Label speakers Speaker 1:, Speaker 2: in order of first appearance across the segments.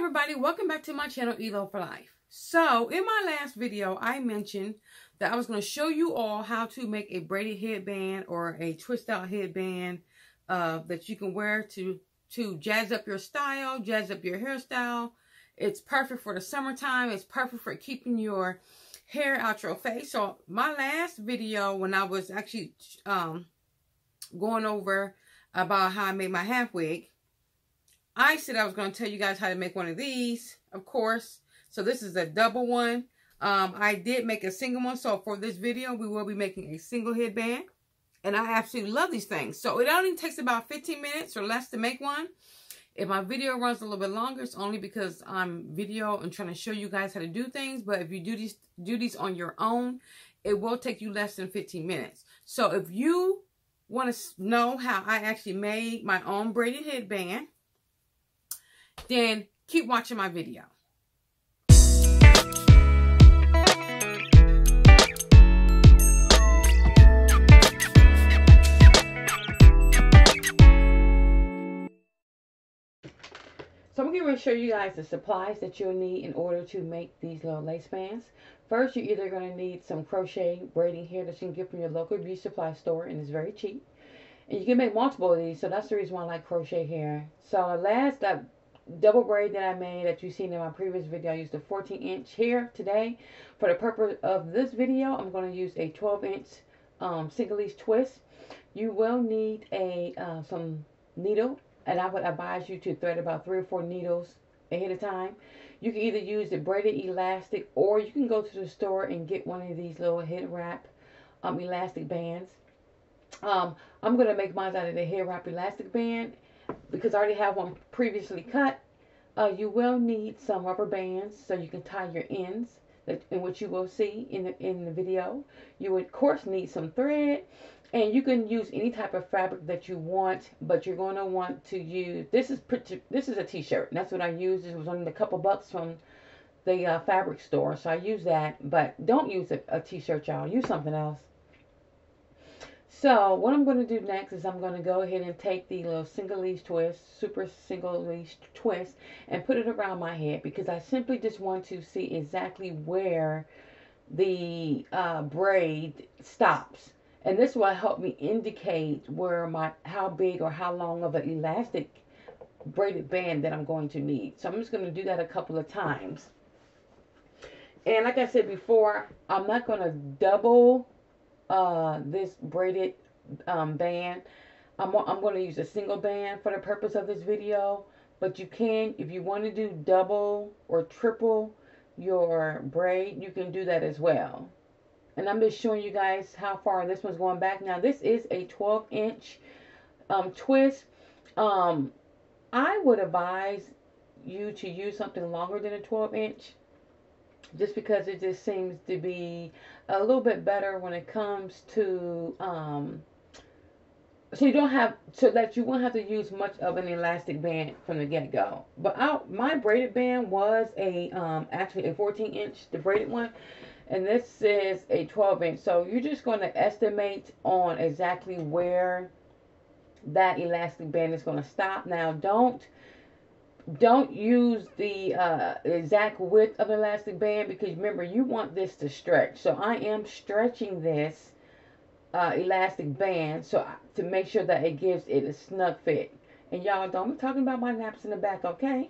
Speaker 1: everybody, welcome back to my channel, Elo for Life. So in my last video I mentioned that I was going to show you all how to make a braided headband or a twist out headband that you can wear to jazz up your style, jazz up your hairstyle. It's perfect for the summertime. It's perfect for keeping your hair out your face. So my last video, when I was actually going over about how I made my half wig, I said I was going to tell you guys how to make one of these, of course. So this is a double one. I did make a single one. So for this video, we will be making a single headband. And I absolutely love these things. So it only takes about 15 minutes or less to make one. If my video runs a little bit longer, it's only because I'm video and trying to show you guys how to do things. But if you do these on your own, it will take you less than 15 minutes. So if you want to know how I actually made my own braided headband, then keep watching my video. So I'm going to show you guys the supplies that you'll need in order to make these little lace bands. First, you're either going to need some crochet braiding hair that you can get from your local beauty supply store, and it's very cheap. And you can make multiple of these, so that's the reason why I like crochet hair. So the last double braid that I made that you've seen in my previous video, I used a 14-inch here today. For the purpose of this video, I'm going to use a 12-inch single leaf twist. You will need some needle, and I would advise you to thread about 3 or 4 needles ahead of time. You can either use the braided elastic, or you can go to the store and get one of these little head wrap elastic bands. I'm going to make mine out of the head wrap elastic band because I already have one previously cut. You will need some rubber bands so you can tie your ends, in which you will see in the video. You would of course need some thread, and you can use any type of fabric that you want, but you're going to want to use, this is a t-shirt, and that's what I used. It was only a couple bucks from the fabric store, so I use that. But don't use a t-shirt, y'all. Use something else. So what I'm going to do next is I'm going to go ahead and take the little single leaf twist, super single leaf twist, and put it around my head, because I simply just want to see exactly where the braid stops. And this will help me indicate where how big or how long of an elastic braided band that I'm going to need. So I'm just going to do that a couple of times. And like I said before, I'm not going to double this braided band. I'm going to use a single band for the purpose of this video, but you can, if you want to do double or triple your braid, you can do that as well. And I'm just showing you guys how far this one's going back. Now this is a 12-inch twist. I would advise you to use something longer than a 12-inch, just because it just seems to be a little bit better when it comes to so that you won't have to use much of an elastic band from the get-go. But my braided band was actually a 14-inch, the braided one, and this is a 12-inch. So you're just going to estimate on exactly where that elastic band is going to stop. Now don't use the exact width of the elastic band, because remember, you want this to stretch. So I am stretching this elastic band to make sure that it gives it a snug fit. And y'all, don't be talking about my naps in the back, okay?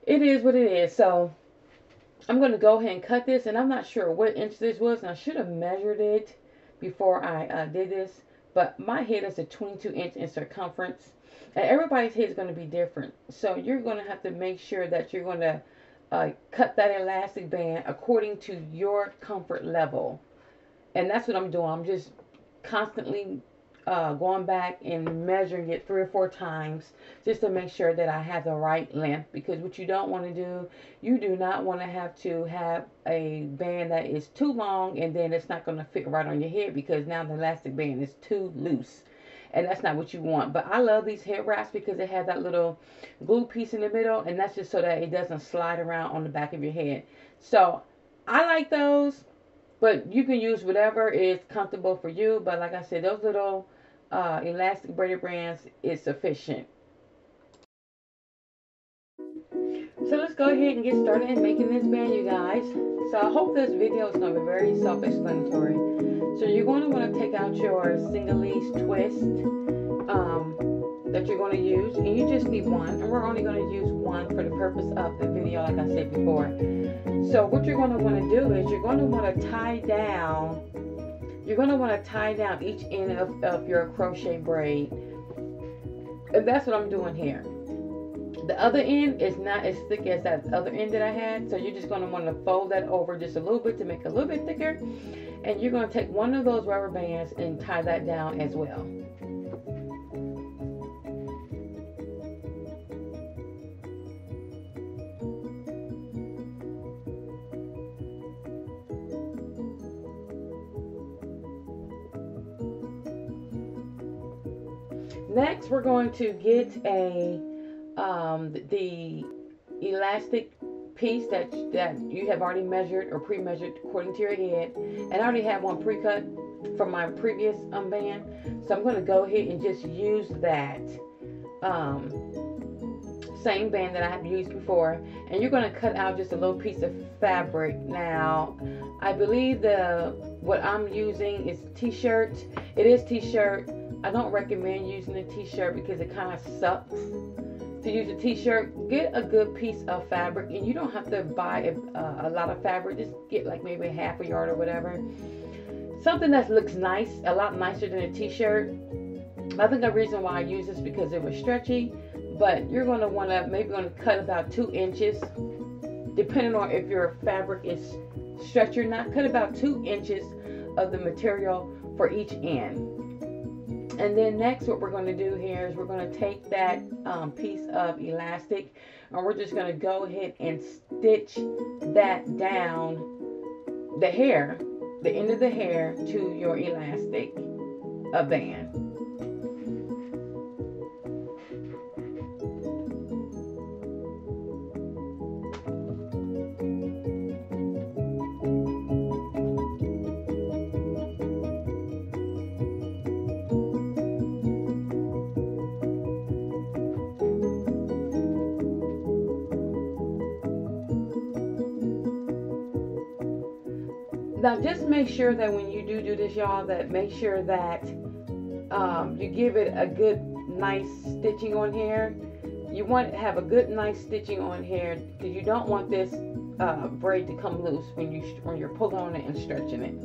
Speaker 1: It is what it is. So I'm going to go ahead and cut this, and I'm not sure what inch this was, and I should have measured it before I did this. But my head is a 22-inch in circumference. And everybody's head is going to be different. So you're going to have to make sure that you're going to cut that elastic band according to your comfort level. And that's what I'm doing. I'm just constantly going back and measuring it 3 or 4 times just to make sure that I have the right length. Because what you don't want to do, you do not want to have a band that is too long and then it's not going to fit right on your head, because now the elastic band is too loose. And that's not what you want. But I love these head wraps because it has that little glue piece in the middle, and that's just so that it doesn't slide around on the back of your head. So I like those, but you can use whatever is comfortable for you. But like I said, those little elastic braided bands is sufficient. So let's go ahead and get started in making this band, you guys. So I hope this video is going to be very self-explanatory. So you're going to want to take out your single-leaf twist that you're going to use, and you just need one, and we're only going to use one for the purpose of the video, like I said before. So what you're going to want to do is you're going to want to tie down each end of your crochet braid, and that's what I'm doing here. The other end is not as thick as that other end that I had, so you're just going to want to fold that over just a little bit to make it a little bit thicker, and you're going to take one of those rubber bands and tie that down as well. Next, we're going to get the elastic piece that you have already measured or pre-measured according to your head. And I already have one pre-cut from my previous band, so I'm going to go ahead and just use that same band that I have used before. And you're going to cut out just a little piece of fabric. Now, I believe what I'm using is t-shirt. It is t-shirt. I don't recommend using a t-shirt because it kind of sucks to use a t-shirt. Get a good piece of fabric, and you don't have to buy a lot of fabric. Just get like maybe half a yard or whatever. Something that looks nice, a lot nicer than a t-shirt. I think the reason why I use this is because it was stretchy, but you're going to want to maybe cut about 2 inches, depending on if your fabric is stretchy or not. Cut about 2 inches of the material for each end. And then next, what we're going to do here is we're going to take that piece of elastic, and we're just going to go ahead and stitch that down, the end of the hair, to your elastic band. Now, just make sure that when you do this, y'all, that make sure that you give it a good, nice stitching on here. You want to have a good, nice stitching on here because you don't want this braid to come loose when you're pulling on it and stretching it.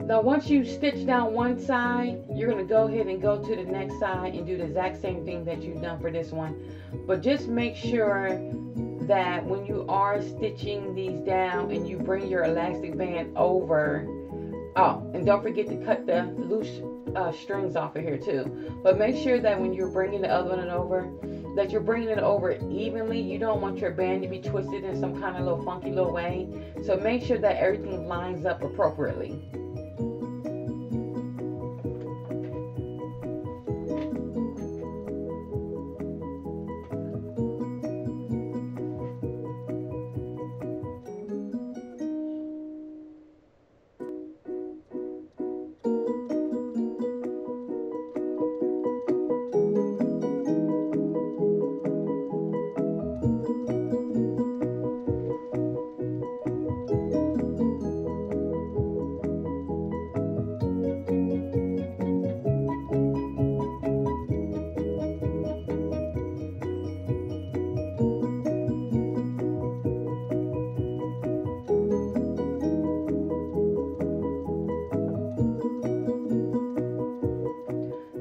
Speaker 1: Now, once you stitch down one side, you're going to go ahead and go to the next side and do the exact same thing that you've done for this one. But just make sure that when you are stitching these down and you bring your elastic band over, oh, and don't forget to cut the loose strings off of here too. But make sure that when you're bringing the other one over, that you're bringing it over evenly. You don't want your band to be twisted in some kind of little funky little way. So make sure that everything lines up appropriately.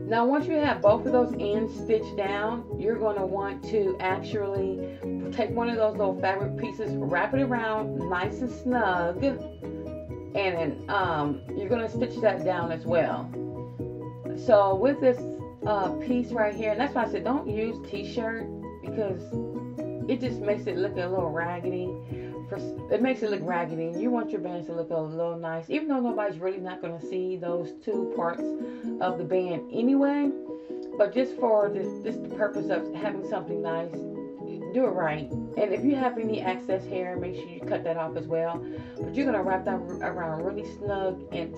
Speaker 1: Now, once you have both of those ends stitched down, you're going to want to actually take one of those little fabric pieces, wrap it around nice and snug, and then you're going to stitch that down as well. So with this piece right here, and that's why I said don't use t-shirt, because it just makes it look a little raggedy. it makes it look raggedy, and you want your bands to look a little nice, even though nobody's really not going to see those two parts of the band anyway. But just for the purpose of having something nice, do it right. And if you have any excess hair, make sure you cut that off as well. But you're going to wrap that around really snug and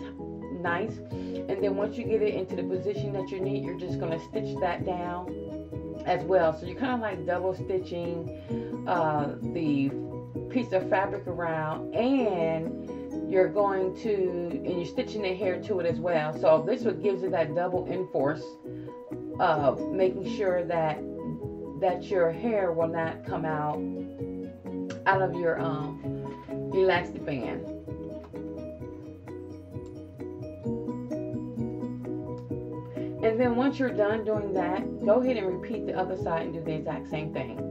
Speaker 1: nice. And then once you get it into the position that you need, you're just going to stitch that down as well. So you're kind of like double stitching the piece of fabric around, and you're stitching the hair to it as well. So this what gives it that double enforce of making sure that your hair will not come out of your elastic band. And then once you're done doing that, go ahead and repeat the other side and do the exact same thing.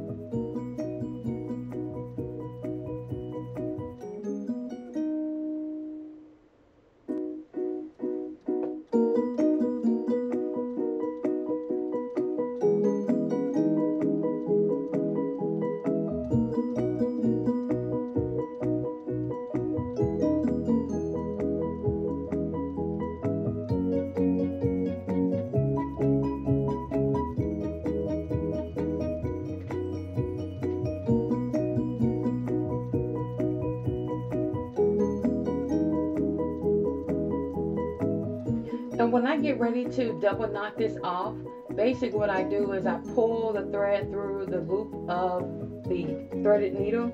Speaker 1: And when I get ready to double knot this off, basically what I do is I pull the thread through the loop of the threaded needle,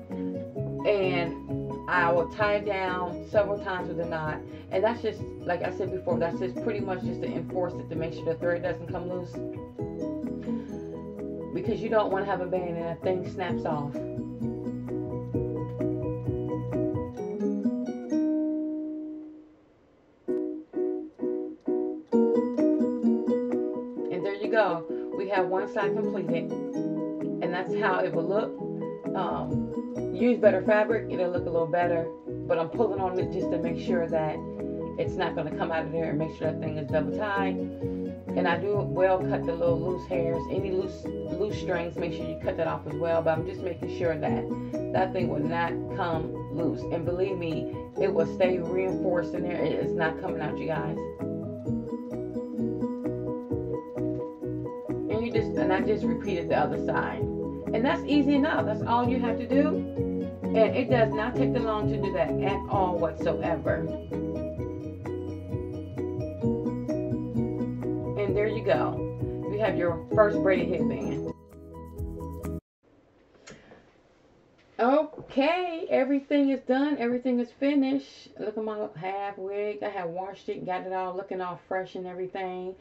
Speaker 1: and I will tie it down several times with a knot. And that's just, like I said before, that's just pretty much just to enforce it, to make sure the thread doesn't come loose, because you don't want to have a band and that thing snaps off. Go. We have one side completed, and that's how it will look. Use better fabric, it'll look a little better, but I'm pulling on it just to make sure that it's not going to come out of there, and make sure that thing is double tied. And I do well cut the little loose hairs. Any loose strings, make sure you cut that off as well. But I'm just making sure that that thing will not come loose, and believe me, it will stay reinforced in there. It is not coming out, you guys. And I just repeated the other side, and that's easy enough. That's all you have to do, and it does not take too long to do that at all whatsoever. And there you go. You have your first braided headband. Okay, everything is done. Everything is finished. Look at my half wig. I have washed it, got it all looking all fresh and everything.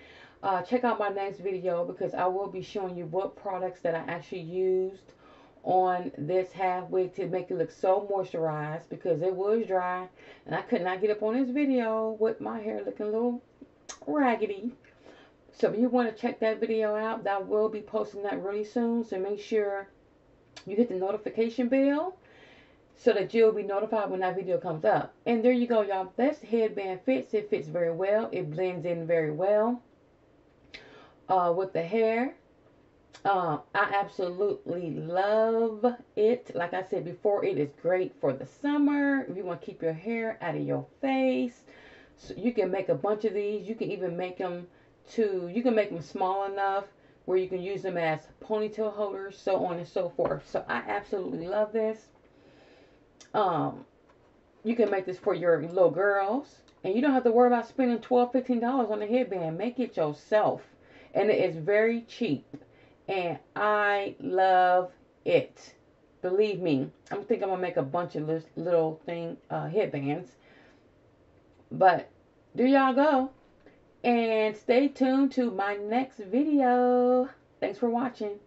Speaker 1: Check out my next video, because I will be showing you what products that I actually used on this half wig to make it look so moisturized, because it was dry and I could not get up on this video with my hair looking a little raggedy. So if you want to check that video out, I will be posting that really soon. So make sure you hit the notification bell so that you'll be notified when that video comes up. And there you go, y'all. This headband fits. It fits very well. It blends in very well with the hair. I absolutely love it. Like I said before, it is great for the summer. If you want to keep your hair out of your face, so you can make a bunch of these. You can even make them small enough where you can use them as ponytail holders, so on and so forth. So I absolutely love this. You can make this for your little girls, and you don't have to worry about spending $12, $15 on a headband. Make it yourself, and it is very cheap, and I love it. Believe me, I think I'm gonna make a bunch of little headbands. But there y'all go, and stay tuned to my next video. Thanks for watching.